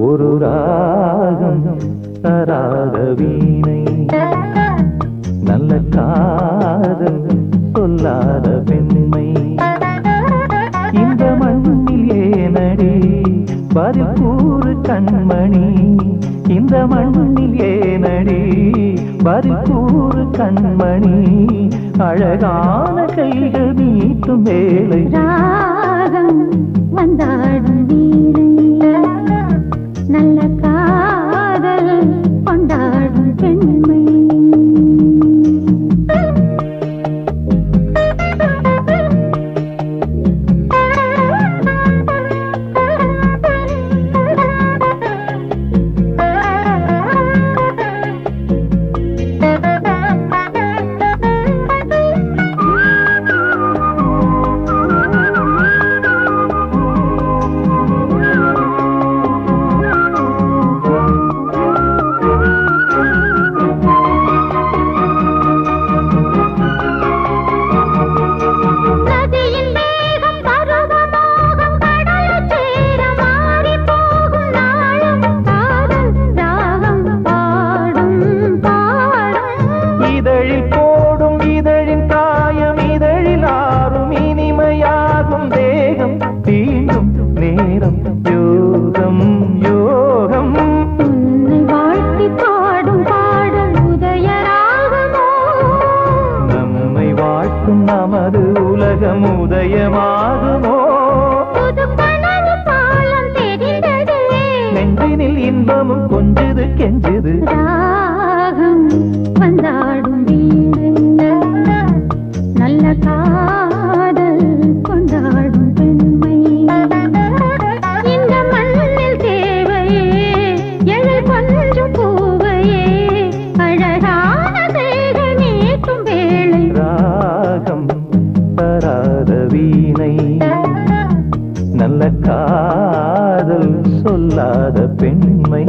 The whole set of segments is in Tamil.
ஒரு ராகம் தராத வீணை, நல்ல காதல் சொல்லாத பெண்மை. இந்த மண்ணில் ஏனடி பதில் கூறு கண்மணி, இந்த மண்ணில் ஏனடி பதில் கூறு கண்மணி. அழகான கைகள் நீட்டும் வேளை ராகம் வந்தாடும் வீணை, நல்ல காதல் கொண்டாடும் பெண்மை. நமது உலகம் உதயமாகுமோ, நெஞ்சினில் இன்பமும் கொஞ்சது கெஞ்சது. ராகம் வந்தாடும் வீணை, நல்ல காதல் கொண்டாடும் பெண்மை. இந்த மண்ணில் தேவையே எழில் கொஞ்சம் பூவையே, அழகான தேகை நீட்டும் வேளை. ராகம் தராத வீணை, நல்ல காதல் சொல்லாத பெண்மை.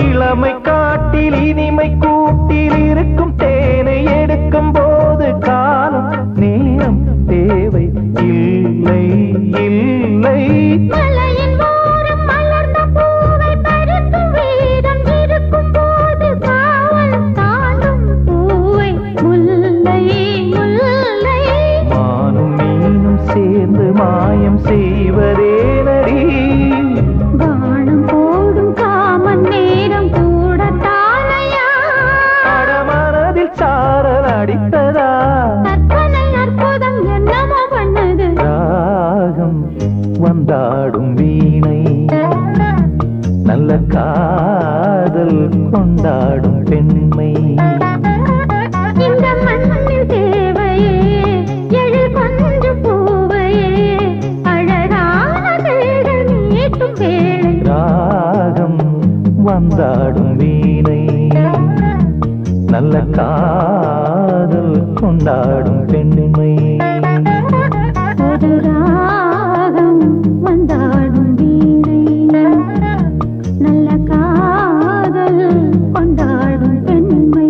இளமை காட்டில் இனிமை கூட்டில் இருக்கும் தேனை எடுக்கும் போது காலம் நேரம் தேவை இல்லை இல்லை. மலையின் ஓரம் மலர்ந்த பூவை பறிக்கும் வீரம் இருக்கும் போது காவல் தாண்டும் பூவை முல்லை முல்லை. மானும் மீனும் சேர்ந்து மாயம் செய்வதே நடி, வானம் போடும் காமன் நேரம் கூட தானையா. அடமனதில் சாரல் அடித்ததா, கற்பனை அற்புதம் என்னமோ பண்ணது. ராகம் வந்தாடும் வீணை, நல்ல காதல் கொண்டாடும் பெண்மை. இந்த மண்ணில் தேவையே எழில் கொஞ்சம் பூவையே, அழகான தேகை நீட்டும் வேளை. ராகம் வந்தாடும் வீணை, நல்ல காதல் கொண்டாடும் பெண்மை. ஒரு ராகம் வந்தாடும் வீணை, நல்ல காதல் கொண்டாடும் பெண்மை.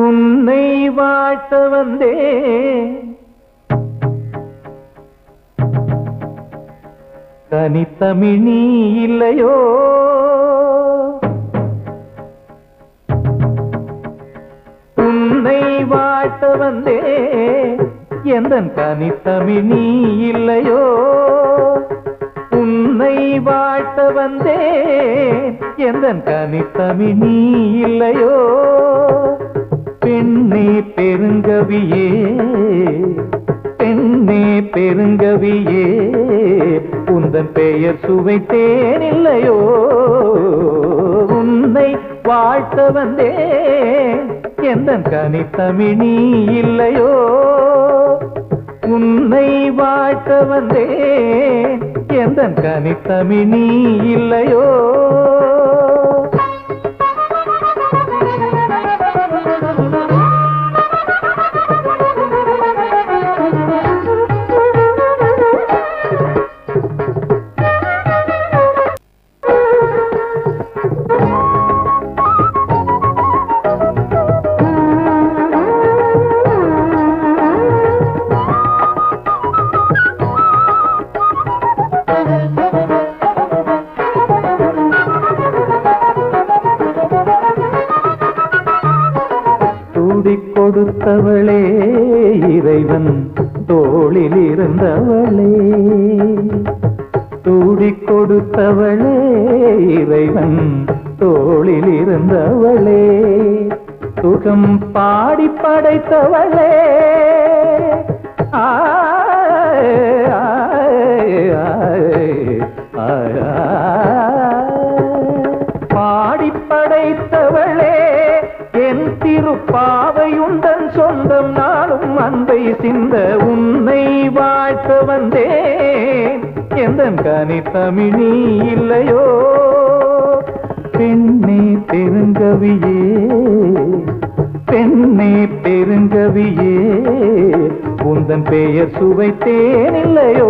உன்னை வாழ்த்த வந்தே தனித்தமிழ் நீ இல்லையோ, உன்னை வாழ்த்த வந்தே எந்தன் தனித்தமிழ் நீ இல்லையோ, உன்னை வாழ்த்த வந்தே எந்தன் தனித்தமிழ் நீ இல்லையோ. பெண்ணே பெருங்கவியே, பெண்ணே பெருங்கவியே, உந்தன் பெயர் சுவைத்தேன் இல்லையோ. உன்னை வாழ்த்த வந்தேன் எந்தன் கனித்தமிழ் நீ இல்லையோ உன்னை வாழ்த்த வந்தேன் எந்தன் கனித்தமிழ் நீ இல்லையோ கொடுத்தவளே இறைவன் தோளில் இருந்தவளே தூடிக் கொடுத்தவளே இறைவன் தோளில் இருந்தவளே சுகம் பாடி படைத்தவளே பாடி படைத்தவளே என் திருப்பாவையுந்தன் சொந்தம் நாளும் அன்பை சிந்த உன்னை வாழ்த்த வந்தேன் எந்தன் கனித்தமிழ் நீ இல்லையோ பெண்ணே பெருங்கவியே பெண்ணே பெருங்கவியே உந்தன் பெயர் சுவைத்தேன் இல்லையோ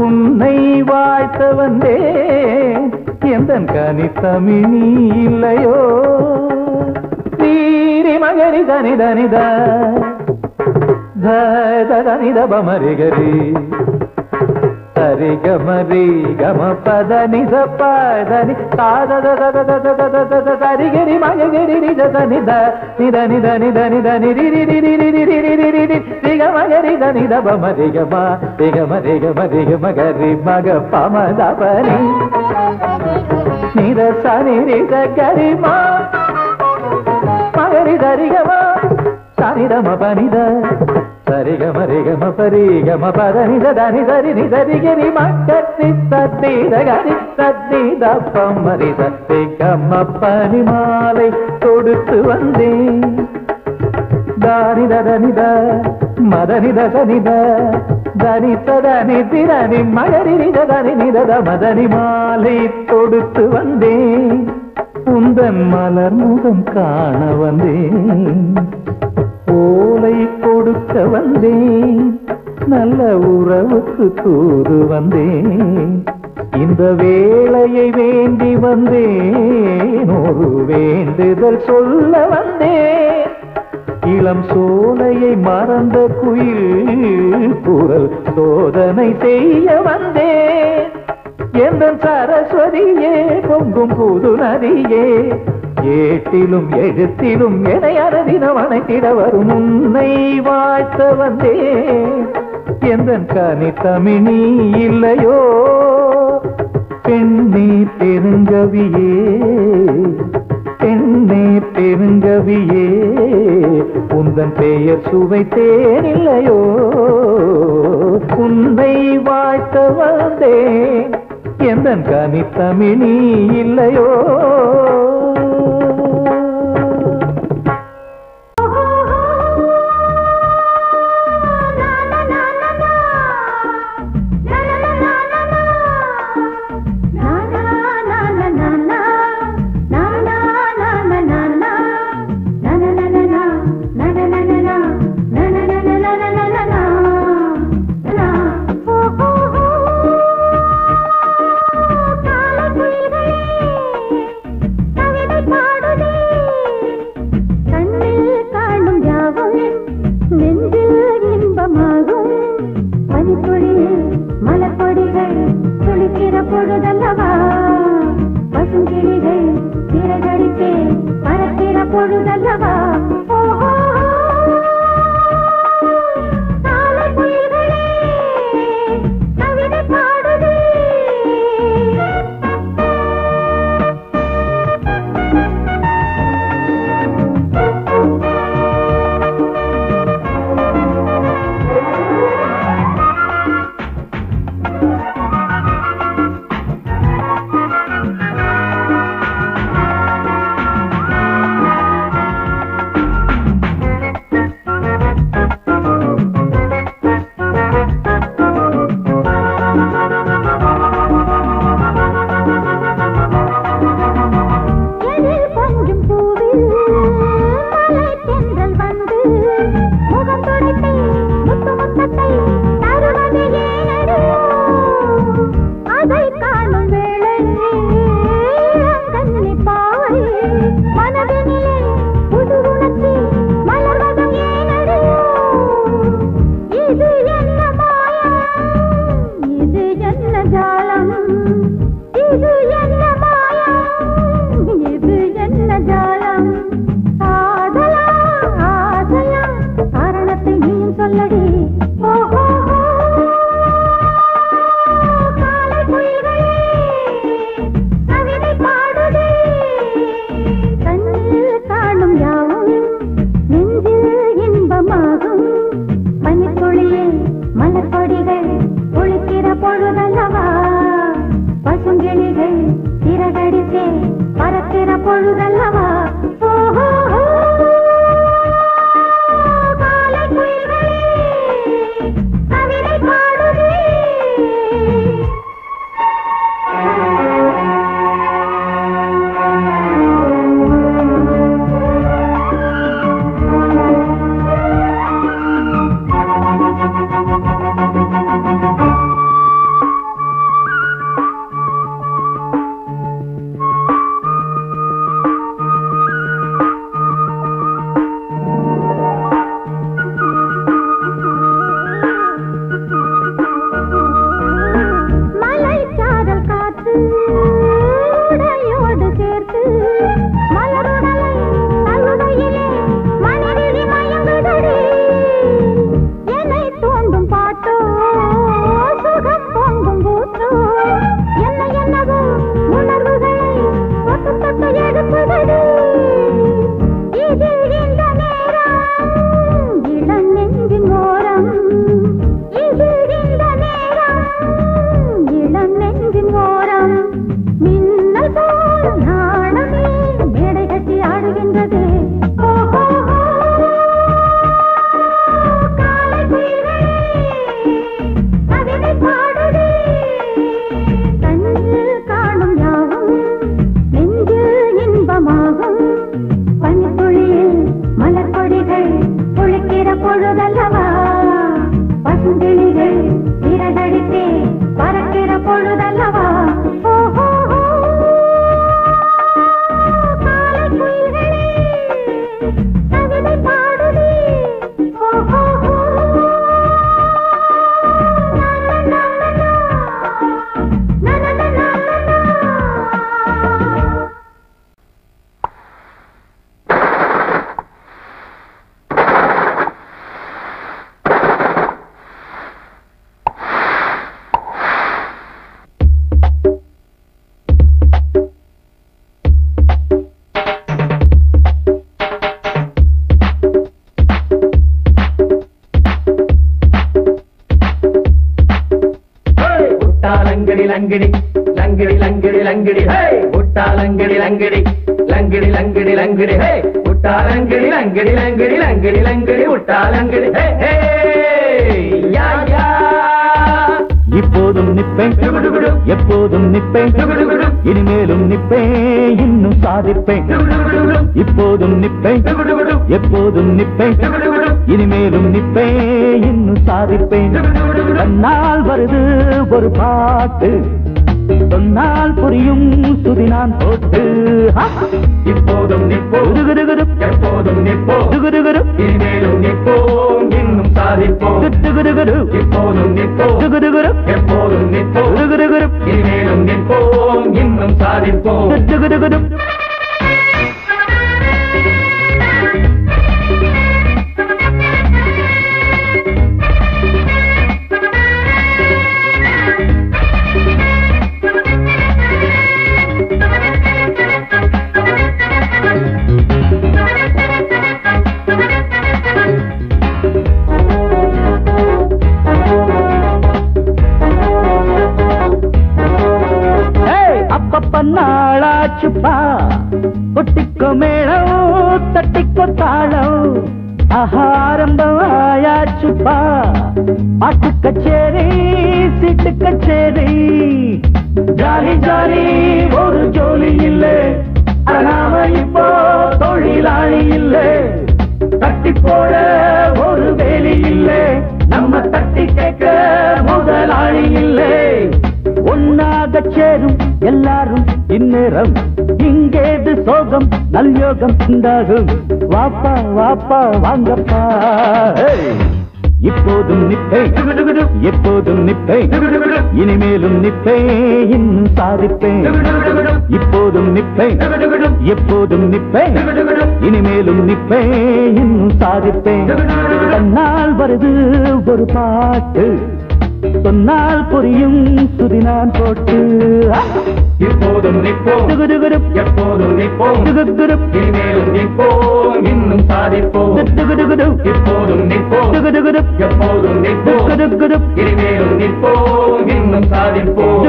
உன்னை வாழ்த்த வந்தேன் எந்தன் கனித்தமிழ் நீ இல்லையோ தீரி மகரி தனி தனித தனித பமரிகரி சரி கமரி கம பத நித பதனி சரிகரி மகரி நித நித நித நித நித நித நிகமகரி தனித பமரி கம திகமரி கமரி மகரி மக பமதபனி நித சனி நித கரிமா மகரி தரிகமா சனிதம பனித சரிகம ரிகம பரிகம பதனித தனி சரி நிதரிகரி மக்கத்தி சத்திதகரி சத்தித பம்மரி சத்திகம பனிமாலை கொடுத்து வந்தேன் தானித தனித மதனித சனித தனித்ததனி திரணி மகரி நித தனி நித மதனி மாலை கொடுத்து வந்தேன் உந்தன் மலர் முகம் காண வந்தேன் ஓலை கொடுக்க வந்தேன் நல்ல உறவுக்கு தூது வந்தேன் இந்த வேளையை வேண்டி வந்தேன் ஒரு வேண்டுதல் சொல்ல வந்தேன் இளம் சோலையை மறந்த குயில் குரல் சோதனை செய்ய வந்தேன் எந்தன் சரஸ்வதியே பொங்கும் புது நதியே ஏட்டிலும் எழுத்திலும் என அறதினம் அணைத்திட வரும் உன்னை வாழ்த்த வந்தேன் எந்தன் கனித்தமிழ் நீ இல்லையோ பெண்ணே பெருங்கவியே பெண்ணே பெருங்கவியே உந்தன் பெயர் சுவைத்தேன் இல்லையோ உன்னை வாழ்த்த வந்தேன் எந்தன் கனித்தமிழ் நீ இல்லையோ la லங்கிடி லங்கிடி லங்கிடி லங்கிடி ஹே உட்டா லங்கிடி லங்கிடி லங்கிடி லங்கிடி லங்கிடி ஹே உட்டா லங்கிடி லங்கிடி லங்கிடி லங்கிடி லங்கிடி உட்டா லங்கிடி ஹே ஹே யா யா இப்போதும் நிப்பேன் எப்போதும் நிப்பேன் இனிமேலும் நிப்பேன் இன்னும் சாதிப்பேன் இப்போதும் நிப்பேன் எப்போதும் நிப்பேன் இனிமேலும் நிப்பேன் இன்னும் சாதிப்பேன் தன்னால் வருது ஒரு பாட்டு சொன்னால் புரியும் சுதி நான் போட்டு இப்போதும் நிப்போம் எப்போதும் நிப்போம் இனிமேலும் நிப்போம் இன்னும் சாதிப்போம் இப்போதும் நிப்போம் எப்போதும் நிப்போம் இனிமேலும் நிப்போம் இன்னும் சாதிப்போம் நாளாச்சுப்பா கொட்டிக்கோ மேளம் தட்டிக்கோ தாளம் ஆரம்பம் ஆயாச்சுப்பா பாட்டு கச்சேரி சீட்டு கச்சேரி ஜாலி ஜாலி ஒரு ஜோலி இல்லை நாம இப்போ தொழிலாளி இல்லை தட்டி போட ஒரு வேலி இல்லை நம்ம தட்டி கேட்க முதலாளி இல்லை ஒன்னாக சேரும் எல்லாரும் இந்நேரம் இங்கேது சோகம் நல்யோகம் உண்டாகும் வாப்பா வாப்பா வாங்கப்பா இப்போதும் நிப்பேன் எப்போதும் நிப்பேன் இனிமேலும் நிப்பேன் இன்னும் சாதிப்பேன் இப்போதும் நிப்பேன் எப்போதும் நிப்பேன் இனிமேலும் நிப்பேன் இன்னும் சாதிப்பேன் தன்னால் வருது ஒரு பாட்டு சொன்னால் புரியும் சுதி நான் போட்டு இப்போதும் நிப்போம் எப்போதும் நிப்போம் இனிமேலும் நிப்போம் இன்னும் சாதிப்போம் இப்போதும் நிப்போம் எப்போதும் நிப்போம் இனிமேலும் நிப்போம் இன்னும் சாதிப்போம்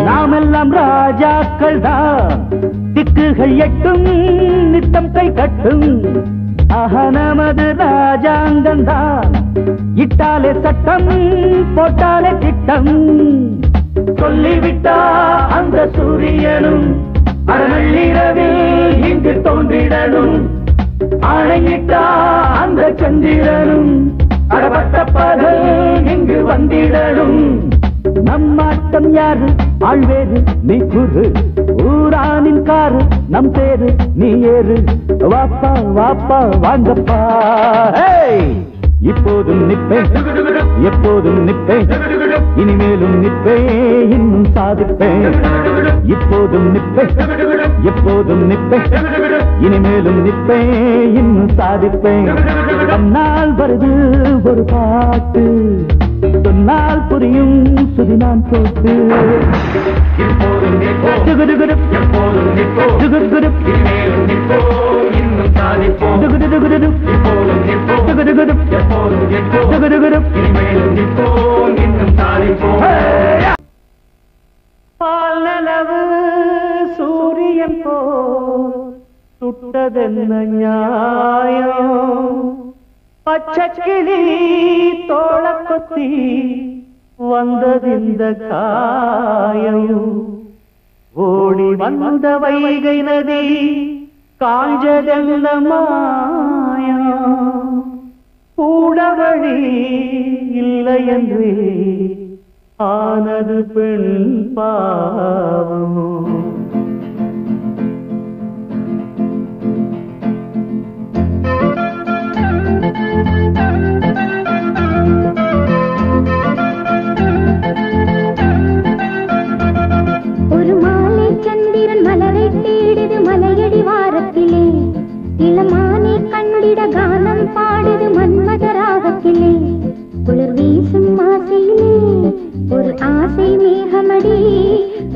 நாமெல்லாம் ராஜாக்கள் தான் திக்குகள் எட்டும் நித்தம் கை கட்டும் நமது ராஜாங்கம் தான் இட்டாலே சட்டம் போட்டாலே திட்டம் சொல்லிவிட்டா அந்த சூரியனும் அறநள்ளிரவில் இங்கு தோன்றிடணும் ஆணையிட்டா அந்த சந்திரனும் அறப்பட்ட பகல் இங்கு வந்திடணும் நம்மாட்டம் யாரு ஆழ்வேறு நீ குரு ஊரானின் காரு நம் பேரு நீ ஏறு வாப்பா வாப்பா வாங்கப்பா இப்போதும் நிப்பேன் எப்போதும் நிப்பேன் இனிமேலும் நிப்பேன் இன்னும் சாதிப்பேன் இப்போதும் நிப்பேன் எப்போதும் நிப்பேன் இனிமேலும் நிப்பேன் இன்னும் சாதிப்பேன் தன்னால் வருது ஒரு பாட்டு சொன்னால் புரியும் சுதி நான் போட்டு இப்போதும் இன்னும் சாதிப்போம் பாலளவு சூரியன் போல் சுட்டதென்ன நியாயம் பச்சக்கிளி தோள கொத்தி வந்ததிந்த காயம் ஓடி வந்த வைகை நதி காஞ்சதென்ன மாயம் கூட வழி இல்லை என்று ஆனது பெண் பாவம்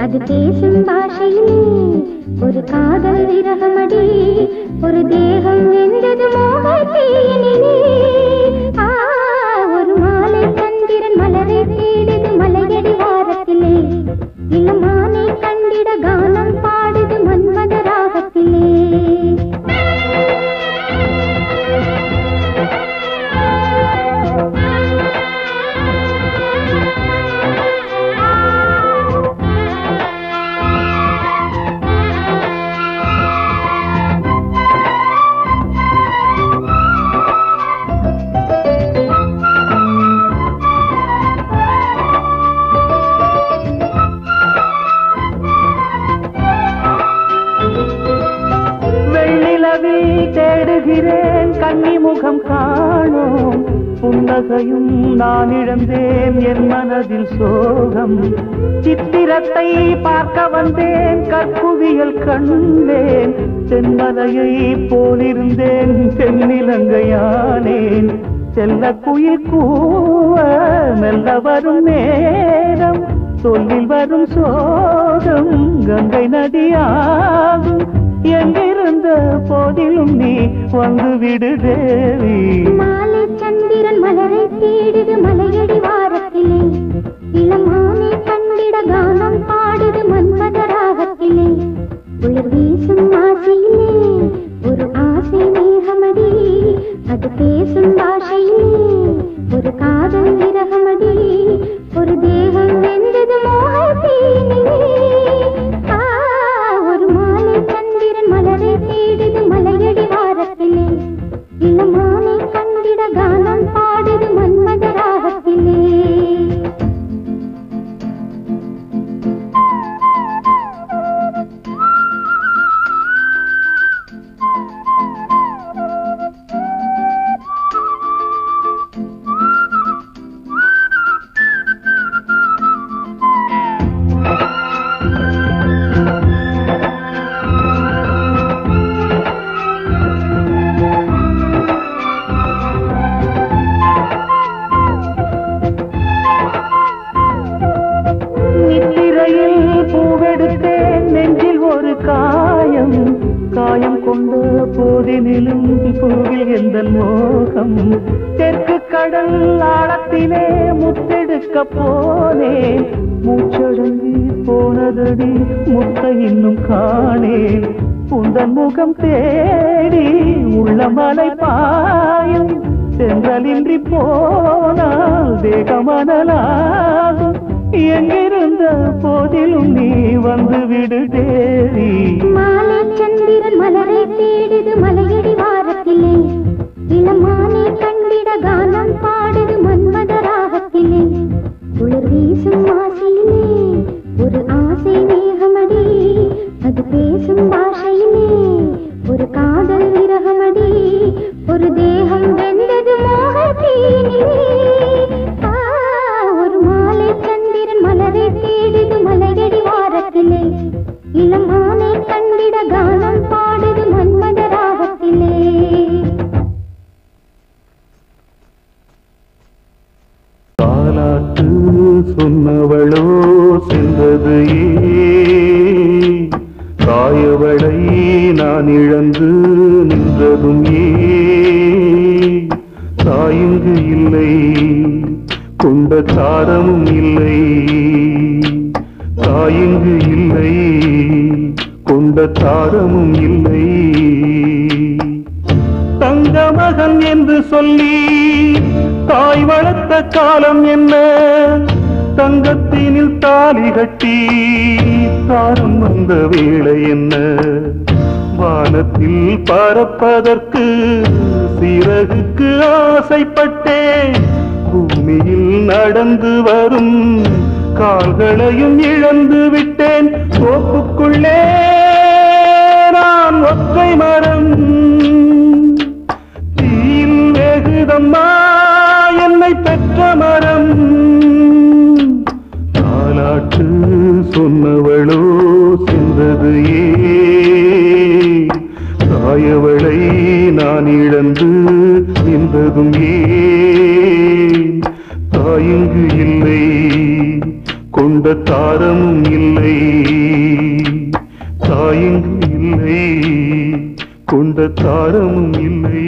அது பேசும் பாஷையிலே ஒரு காதல் விரகமடி ஒரு தேகம் வெந்தது மோகத்தீயினிலே ஒரு மாலை சந்திரன் மலரை தேடுது மலையடி வாரத்திலே இளமானை கண்டிட கானம் பாடுது மன்மத ராகத்திலே தேடுகிறேன் கன்னி முகம் காணோம் புன்னகையும் நான் இழந்தேன் என் மனதில் சோகம் சித்திரத்தை பார்க்க வந்தேன் கற்குவியல் கண்டேன் தென்மலையை போலிருந்தேன் தென்னிலங்கையானேன் செல்ல குயில் கூவ மெல்ல வரும் நேரம் சொல்லில் வரும் சோகம் கங்கை நதியாகும் எங்கிருந்த போதிலும் நீ வந்து விடு தேவி மாலை சந்திரன் மலரை தேடுது மலையடி வாரத்திலே இளமானை கண்டிட கானம் பாடுது மன்மத ராகத்திலே உயிர் வீசும் ஆசையிலே ஒரு ஆசை மேகமடி அது பேசும் பாஷையிலே ஒரு காதல் விரகமடி ஒரு தேகம் வெந்தது மோகத்தீயினிலே ஒரு மாலை சந்திரன் மலரை தேடுது மலையடி வாரத்திலே இளமானை கண்டிட கானம் பாடுது மன்மத ராகத்திலே காயம் கொண்ட போதினிலும் பூவில் எந்த மோகம் தெற்கு கடல் ஆழத்திலே முத்தெடுக்க போனேன் மூச்சடங்கி போனதடி முத்த இன்னும் காணேன் உந்தன் முகம் தேடி உள்ள மலை பாயும் சென்றலின்றி போனால் தேகமனலாகும் எங்கிருந்த போதிலும் நீ வந்து விடு தேவி மாலை சந்திரன் மலரை தேடுது மலையடி வாரத்திலே இளமானை கண்டிட கானம் பாடுது மன்மத ராகத்திலே குளிர் வீசும் ஆசையிலே ஒரு ஆசை மேகமடி அது பேசும் பாஷையிலே ஒரு காதல் விரகமடி ஒரு தேகம் வெந்தது மோகத்தீயினிலே ஒரு மாலை சந்திரன் மலரை தேடுது மலையடி வாரத்திலே இளமானை கண்டிட கானம் பாடுது மன்மத ராகத்திலே தாலாட்டு சொன்னவளோ சென்றது காயவளை நான் இழந்து நின்றதும் தாயிங்கு இல்லை கொண்ட தாரமும் இல்லை தாயிங்கு இல்லை கொண்ட தாரமும் இல்லை தங்க மகன் என்று சொல்லி தாய் வளர்த்த காலம் என்ன தங்கத்தினில் தாலி கட்டி தாரம் வந்த வேளை என்ன வானத்தில் பறப்பதற்கு சிறகுக்கு ஆசைப்பட்டேன் பூமியில் நடந்து வரும் கால்களையும் இழந்து விட்டேன் தோப்புக்குள்ளே நான் ஒற்றை மரம் தீயில் வேகுதம்மா என்னை பெற்ற மரம் தாலாட்டு சொன்னவளோ சென்றது தாயவளை நான் இழந்து நின்றதும் தாயிங்கு இல்லை கொண்ட கொண்ட தாரமும் இல்லை தாயங்கு இல்லை கொண்ட தாரமும் இல்லை